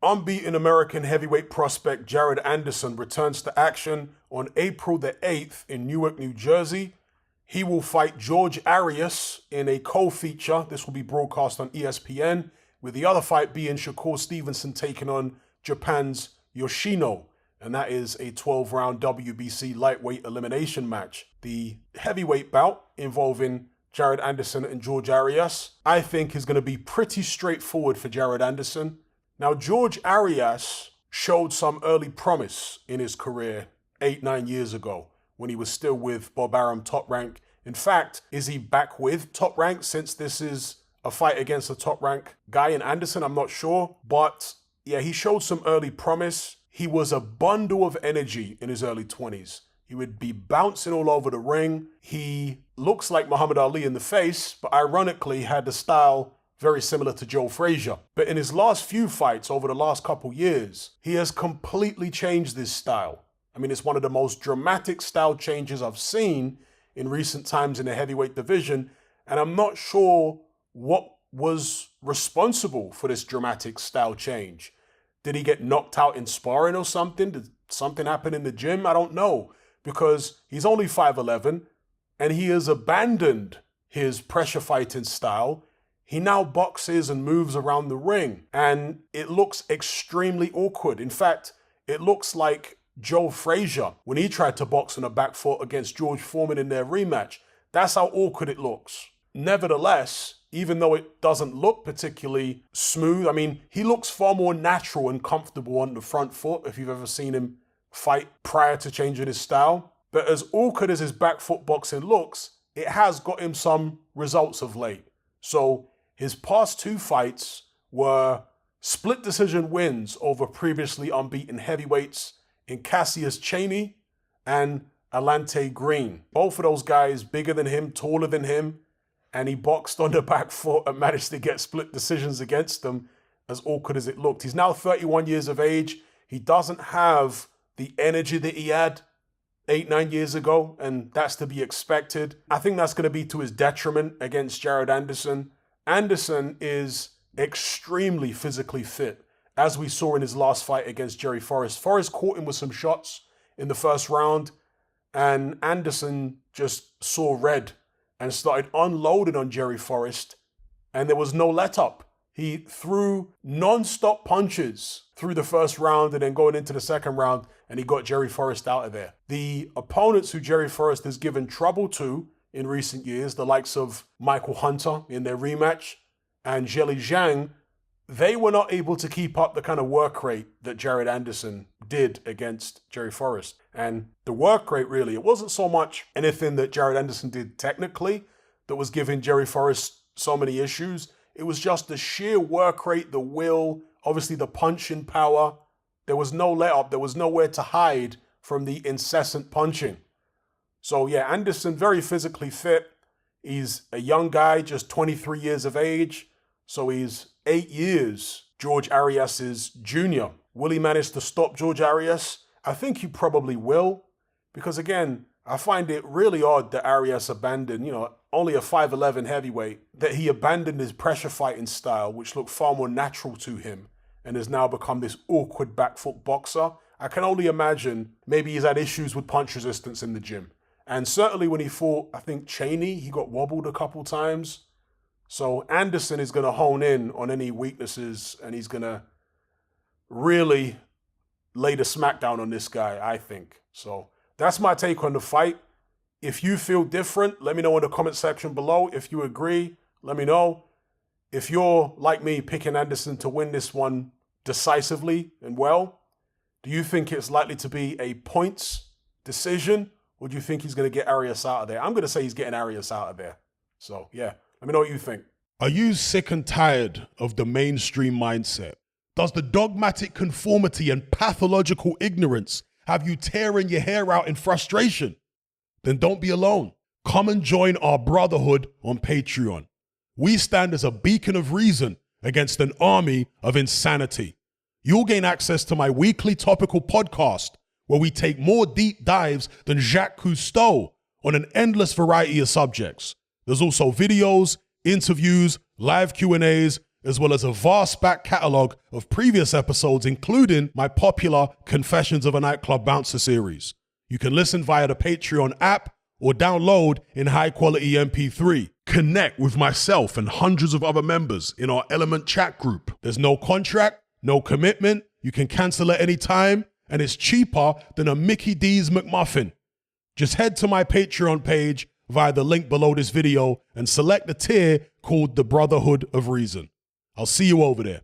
Unbeaten American heavyweight prospect Jared Anderson returns to action on April the 8th in Newark, New Jersey. He will fight George Arias in a co-feature. This will be broadcast on ESPN, with the other fight being Shakur Stevenson taking on Japan's Yoshino. And that is a 12-round WBC lightweight elimination match. The heavyweight bout involving Jared Anderson and George Arias, I think, is going to be pretty straightforward for Jared Anderson. Now, George Arias showed some early promise in his career 8-9 years ago when he was still with Bob Arum Top Rank. In fact, is he back with Top Rank since this is a fight against a Top Rank guy in Anderson? I'm not sure. But yeah, he showed some early promise. He was a bundle of energy in his early 20s. He would be bouncing all over the ring. He looks like Muhammad Ali in the face, but ironically had the style very similar to Joe Frazier. But in his last few fights over the last couple years, he has completely changed this style. I mean, it's one of the most dramatic style changes I've seen in recent times in the heavyweight division, and I'm not sure what was responsible for this dramatic style change. Did he get knocked out in sparring or something? Did something happen in the gym? I don't know, because he's only 5'11", and he has abandoned his pressure fighting style. He now boxes and moves around the ring, and it looks extremely awkward. In fact, it looks like Joe Frazier when he tried to box on a back foot against George Foreman in their rematch. That's how awkward it looks. Nevertheless, even though it doesn't look particularly smooth, I mean, he looks far more natural and comfortable on the front foot if you've ever seen him fight prior to changing his style. But as awkward as his back foot boxing looks, it has got him some results of late. So his past two fights were split decision wins over previously unbeaten heavyweights in Cassius Chaney and Alante Green. Both of those guys bigger than him, taller than him, and he boxed on the back foot and managed to get split decisions against them, as awkward as it looked. He's now 31 years of age. He doesn't have the energy that he had 8-9 years ago, and that's to be expected. I think that's going to be to his detriment against Jared Anderson. Anderson is extremely physically fit, as we saw in his last fight against Jerry Forrest. Forrest caught him with some shots in the first round, and Anderson just saw red and started unloading on Jerry Forrest, and there was no let-up. He threw non-stop punches through the first round and then going into the second round, and he got Jerry Forrest out of there. The opponents who Jerry Forrest has given trouble to in recent years, the likes of Michael Hunter in their rematch and Zheli Zhang, they were not able to keep up the kind of work rate that Jared Anderson did against Jerry Forrest. And the work rate, really, it wasn't so much anything that Jared Anderson did technically that was giving Jerry Forrest so many issues. It was just the sheer work rate, the will, obviously the punching power. There was no let-up. There was nowhere to hide from the incessant punching. So yeah, Anderson, very physically fit. He's a young guy, just 23 years of age. So he's 8 years George Arias' junior. Will he manage to stop George Arias? I think he probably will. Because again, I find it really odd that Arias abandoned, only a 5'11 heavyweight, that he abandoned his pressure fighting style, which looked far more natural to him, and has now become this awkward back foot boxer. I can only imagine maybe he's had issues with punch resistance in the gym. And certainly when he fought, I think, Chaney, he got wobbled a couple times. So Anderson is going to hone in on any weaknesses, and he's going to really lay the smackdown on this guy, I think. So that's my take on the fight. If you feel different, let me know in the comment section below. If you agree, let me know. If you're, like me, picking Anderson to win this one decisively and well, do you think it's likely to be a points decision, or do you think he's going to get Arias out of there? I'm going to say he's getting Arias out of there. So, yeah, let me know what you think. Are you sick and tired of the mainstream mindset? Does the dogmatic conformity and pathological ignorance have you tearing your hair out in frustration? Then don't be alone. Come and join our Brotherhood on Patreon. We stand as a beacon of reason against an army of insanity. You'll gain access to my weekly topical podcast, where we take more deep dives than Jacques Cousteau on an endless variety of subjects. There's also videos, interviews, live Q&As, as well as a vast back catalogue of previous episodes, including my popular Confessions of a Nightclub Bouncer series. You can listen via the Patreon app or download in high-quality MP3. Connect with myself and hundreds of other members in our Element chat group. There's no contract, no commitment, you can cancel at any time, and it's cheaper than a Mickey D's McMuffin. Just head to my Patreon page via the link below this video and select the tier called the Brotherhood of Reason. I'll see you over there.